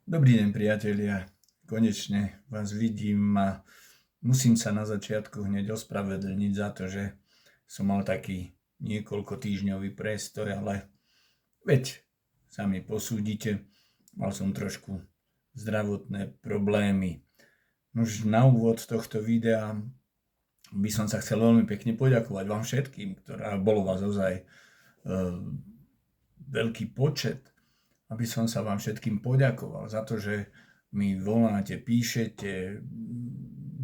Dobrý deň, priatelia. Konečne vás vidím a musím sa na začiatku hneď ospravedlniť za to, že som mal taký niekoľko týždňový prestoj, ale veď sami posúdite, mal som trošku zdravotné problémy. Už na úvod tohto videa by som sa chcel veľmi pekne poďakovať vám všetkým, bolo vás ozaj veľký počet, aby som sa vám všetkým poďakoval za to, že mi voláte, píšete.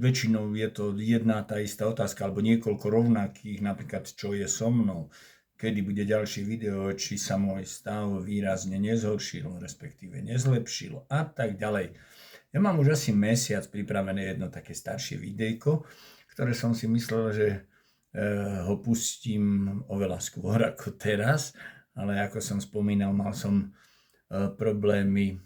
Väčšinou je to jedna tá istá otázka, alebo niekoľko rovnakých, napríklad čo je so mnou, kedy bude ďalšie video, či sa môj stav výrazne nezhoršil, respektíve nezlepšil a tak ďalej. Ja mám už asi mesiac pripravené jedno také staršie videjko, ktoré som si myslel, že ho pustím oveľa skôr ako teraz, ale ako som spomínal, mal som problémy,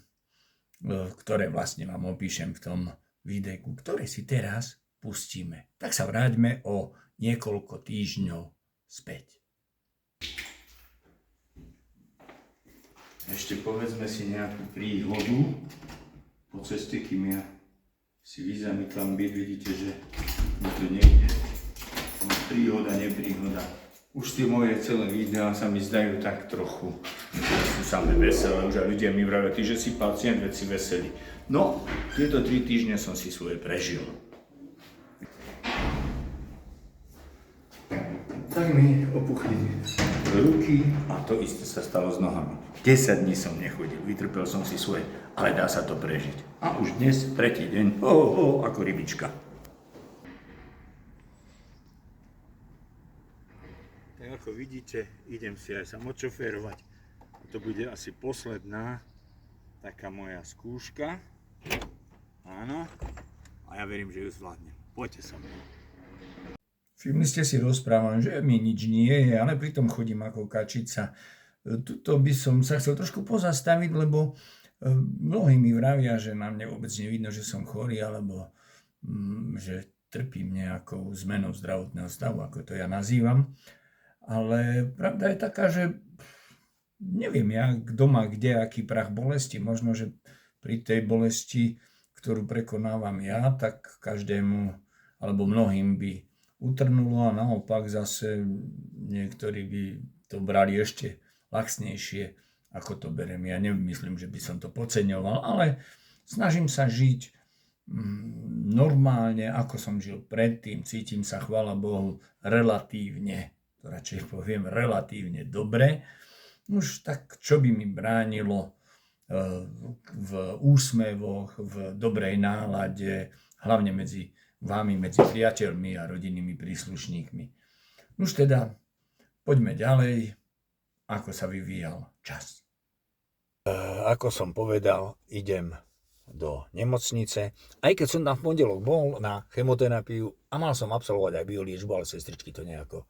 ktoré vlastne vám opíšem v tom videjku, ktoré si teraz pustíme. Tak sa vráťme o niekoľko týždňov späť. Ešte povedzme si nejakú príhodu po ceste, kým ja si vyzamykám byt. Vidíte, že mi to nejde. Príhoda, nepríhoda. Už tie moje celé videá sa mi zdajú tak trochu, sú samé veselé, už aj ľudia mi vravia, ty, že si pacient, veď si veselý. No, tieto 3 týždne som si svoje prežil. Tak mi opuchli ruky a to isté sa stalo s nohami. 10 dní som nechodil, vytrpel som si svoje, ale dá sa to prežiť. A už dnes, 3. deň, ako rybička. Tak ako vidíte, idem si aj sam odšoférovať. To bude asi posledná taká moja skúška. Áno. A ja verím, že ju zvládnem. Poďte so mnou. Všimli ste si, rozprávam, že mi nič nie je, ale pritom chodím ako kačica. Tuto by som sa chcel trošku pozastaviť, lebo mnohí mi vravia, že na mne vôbec nevidno, že som chorý, alebo že trpím nejakou zmenou zdravotného stavu, ako to ja nazývam. Ale pravda je taká, že neviem ja, kto má kde aký prach bolesti. Možno, že pri tej bolesti, ktorú prekonávam ja, tak každému alebo mnohým by utrnulo a naopak zase niektorí by to brali ešte laxnejšie, ako to beriem. Ja nemyslím, že by som to podceňoval, ale snažím sa žiť normálne, ako som žil predtým. Cítim sa, chvála Bohu, relatívne, to radšej poviem, relatívne dobre. Už tak, čo by mi bránilo v úsmevoch, v dobrej nálade, hlavne medzi vami, medzi priateľmi a rodinnými príslušníkmi. Už teda, poďme ďalej, ako sa vyvíjal čas. Ako som povedal, idem do nemocnice. Aj keď som tam v pondelok bol na chemoterapiu a mal som absolvovať aj bioliečbu, ale sestričky to nejako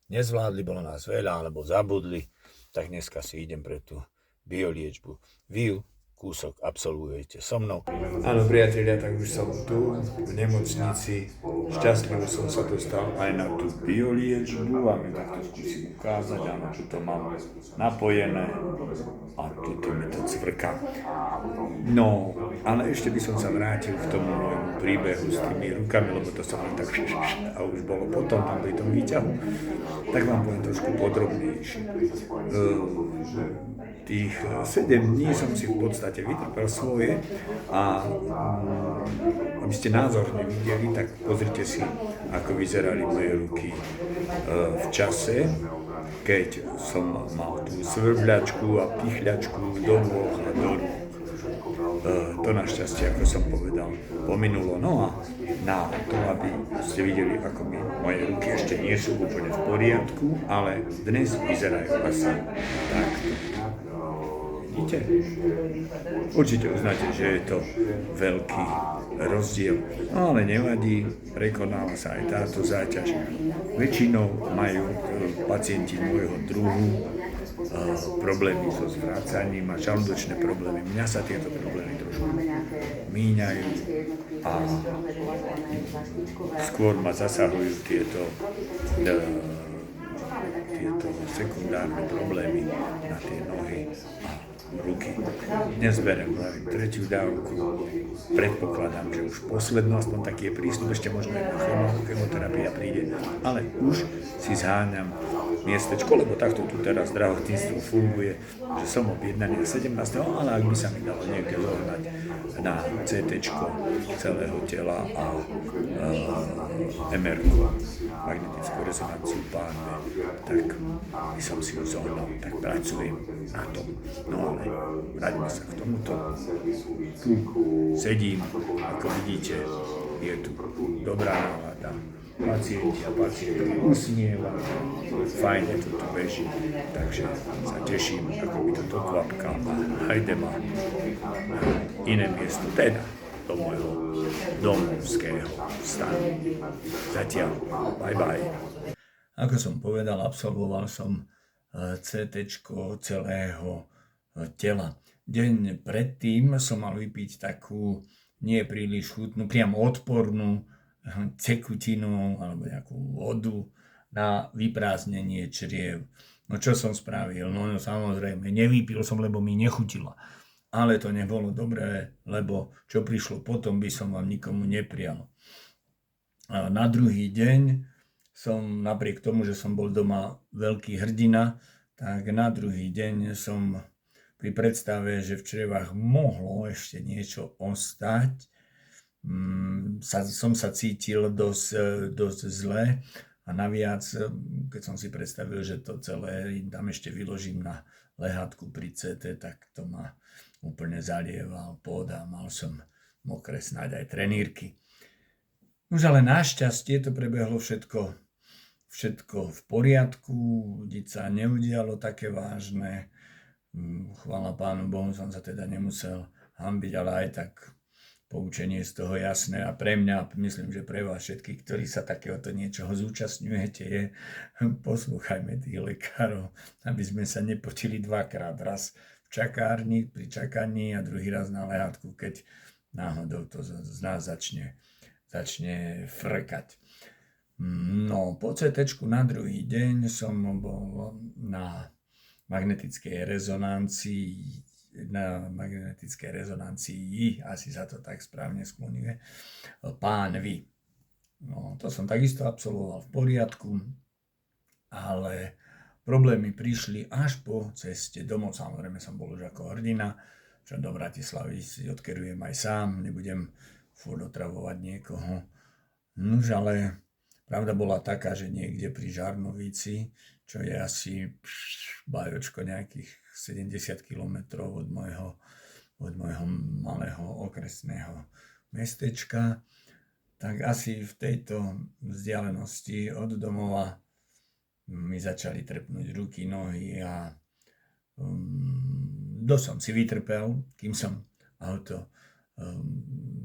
nezvládli, bolo nás veľa, alebo zabudli, tak dneska si idem pre tú bioliečbu. Vy ju kúsok absolvujete so mnou. Áno, priatelia, tak už som tu v nemocnici. Šťastlivo som sa dostal aj na tú bioliečbu a mi takto skúsim ukázať. Áno, tu to mám napojené a tuto mi to cvrká. No, ale ešte by som sa vrátil k tomu môjmu príbehu s tými rukami, lebo to som len tak a už bolo potom tam pri tom výťahu. Tak vám poviem trošku podrobnejšie. Tých 7 dní som si v podstate vytrpel svoje a aby ste názorne videli, tak pozrite si, ako vyzerali moje ruky v čase, keď som mal tú svrbľačku a pichľačku do nôh a do rúk. To našťastie, ako som povedal, pominulo. No a na to, aby ste videli, ako moje ruky ešte nie sú úplne v poriadku, ale dnes vyzerajú asi takto. Vidíte? Určite uznáte, že je to veľký rozdiel. No ale nevadí, prekonáva sa aj táto záťaž. Väčšinou majú pacienti môjho druhu problémy so zvrácaním a žalúdočné problémy. Mňa sa tieto problémy trošku míňajú a skôr ma zasahujú tieto sekundárne problémy na tie nohy a ruky. Dnes berem tretiu dávku. Predpokladám, že už poslednú, aspoň taký je prístup, ešte možno jedna chemoterapia príde, ale už si zháňam miestečko, lebo takto tu teraz zdravotníctvo funguje, že som objednaný 17. ale ak by sa mi dalo niekde zohnať na CT celého tela a MR, magnetickú rezonanciu pánve, tak by som si ju zohnal, tak pracujem na tom. No ale vráťme sa k tomuto. Tu sedím, ako vidíte, je tu dobrá nálada. Pacienti a pacientky usmievajú, fajne to tu beží, takže sa teším, ako mi to dokvapká a hajde ma na iné miesto, teda do môjho domovského stanu. Zatiaľ, bye bye. Ako som povedal, absolvoval som CT celého tela. Deň predtým som mal vypiť takú nie príliš chutnú, priamo odpornú tekutinu alebo nejakú vodu na vyprázdnenie čriev. No čo som spravil? No samozrejme, nevypil som, lebo mi nechutila. Ale to nebolo dobré, lebo čo prišlo potom, by som vám nikomu neprial. A na druhý deň som, napriek tomu, že som bol doma veľký hrdina, tak na druhý deň som pri predstave, že v črevách mohlo ešte niečo ostať, som sa cítil dosť zle a naviac, keď som si predstavil, že to celé im tam ešte vyložím na lehátku pri CT, tak to ma úplne zalieval pot a mal som mokré snáď aj trenírky. Už ale našťastie to prebehlo všetko v poriadku, nič sa neudialo také vážne. Chvála Pánu Bohu, som sa teda nemusel hanbiť, ale aj tak poučenie z toho jasné a pre mňa, myslím, že pre vás všetkých, ktorí sa takéhoto niečoho zúčastňujete, je poslúchajme tých lekárov, aby sme sa nepotili dvakrát, raz v čakárni, pri čakaní a druhý raz na lehátku, keď náhodou to z nás začne frkať. No, po CT na druhý deň som bol na magnetickej rezonancii, asi sa to tak správne skloňuje, pánvy. No, to som takisto absolvoval v poriadku, ale problémy prišli až po ceste domov. Samozrejme som bol už ako hrdina, čo do Bratislavy si odkerujem aj sám, nebudem furt otravovať niekoho. Nuž, ale pravda bola taká, že niekde pri Žarnovici, čo je asi bajočko nejakých 70 km od môjho malého okresného mestečka, tak asi v tejto vzdialenosti od domova mi začali trpnúť ruky, nohy a dosť som si vytrpel, kým som auto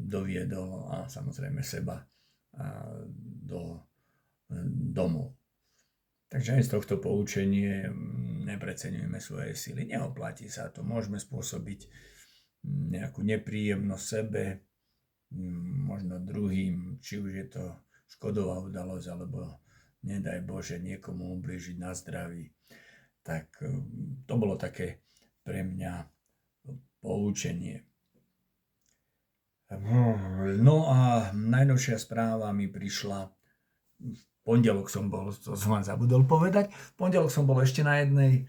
doviedol a samozrejme seba do domu. Takže aj z tohto poučenie nepreceňujeme svoje sily, neoplatí sa to, môžeme spôsobiť nejakú nepríjemnosť sebe, možno druhým, či už je to škodová udalosť, alebo nedaj Bože niekomu ublížiť na zdraví. Tak to bolo také pre mňa poučenie. No a najnovšia správa mi prišla v pondelok som bol, to som vám zabudol povedať, v pondelok som bol ešte na jednej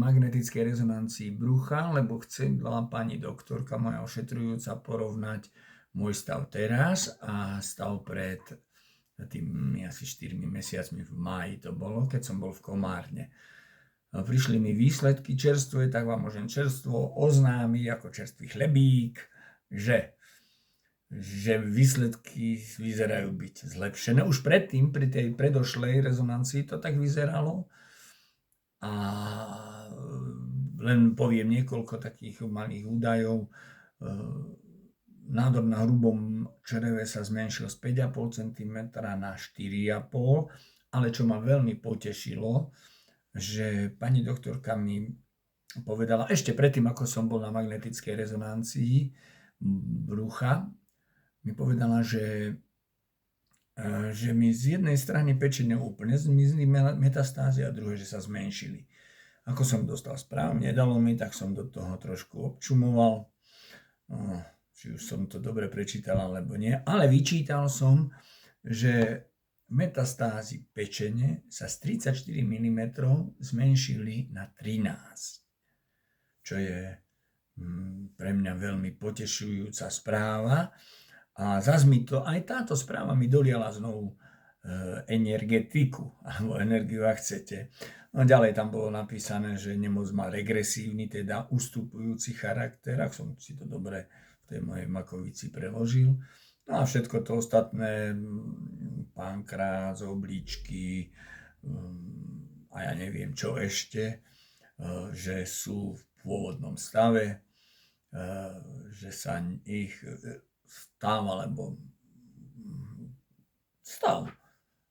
magnetickej rezonancii brucha, lebo chcela pani doktorka, moja ošetrujúca, porovnať môj stav teraz a stav pred tými asi 4 mesiacmi v máji to bolo, keď som bol v Komárne. Prišli mi výsledky čerstvé, tak vám môžem čerstvo oznámiť ako čerstvý chlebík, že výsledky vyzerajú byť zlepšené. Už predtým, pri tej predošlej rezonancii to tak vyzeralo. A len poviem niekoľko takých malých údajov. Nádor na hrubom čreve sa zmenšil z 5,5 cm na 4,5 cm, ale čo ma veľmi potešilo, že pani doktorka mi povedala, ešte predtým, ako som bol na magnetickej rezonancii brucha, mi povedala, že mi z jednej strany pečene úplne zmizli metastázy a druhé, že sa zmenšili. A Ako som dostal správu, nedalo mi, tak som do toho trošku občumoval. Či už som to dobre prečítal, alebo nie. Ale vyčítal som, že metastázy pečene sa z 34 mm zmenšili na 13, čo je pre mňa veľmi potešujúca správa. A zase mi to, aj táto správa mi doliala znovu energetiku, alebo energiu, ak chcete. No ďalej tam bolo napísané, že nemoc má regresívny, teda ustupujúci charakter, ak som si to dobre v tej mojej makovici preložil. No a všetko to ostatné, pankrác, obličky a ja neviem čo ešte, že sú v pôvodnom stave, že sa ich stav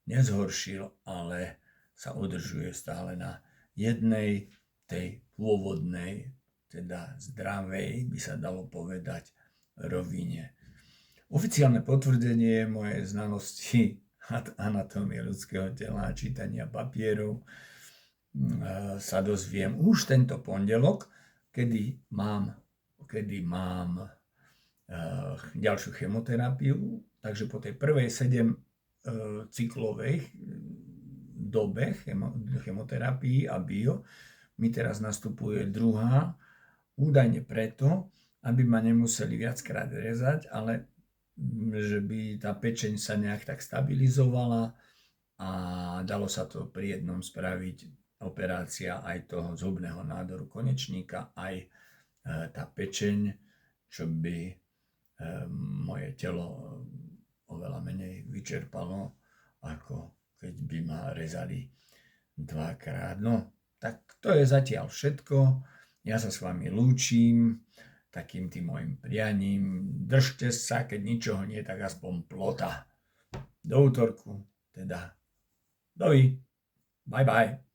nezhoršil, ale sa udržuje stále na jednej tej pôvodnej, teda zdravej, by sa dalo povedať, rovine. Oficiálne potvrdenie mojej znalosti anatómie ľudského tela a čítania papierov sa dozviem už tento pondelok, kedy mám ďalšiu chemoterapiu. Takže po tej prvej 7 cyklovej dobe chemoterapii a bio mi teraz nastupuje druhá, údajne preto, aby ma nemuseli viackrát rezať, ale že by tá pečeň sa nejak tak stabilizovala a dalo sa to pri jednom spraviť operácia aj toho zhubného nádoru konečníka, aj tá pečeň, čo by moje telo oveľa menej vyčerpalo, ako keď by ma rezali dvakrát. No, tak to je zatiaľ všetko. Ja sa s vami lúčim takým tým môjim prianím. Držte sa, keď ničoho nie, tak aspoň plota. Do útorku, teda. Bye bye.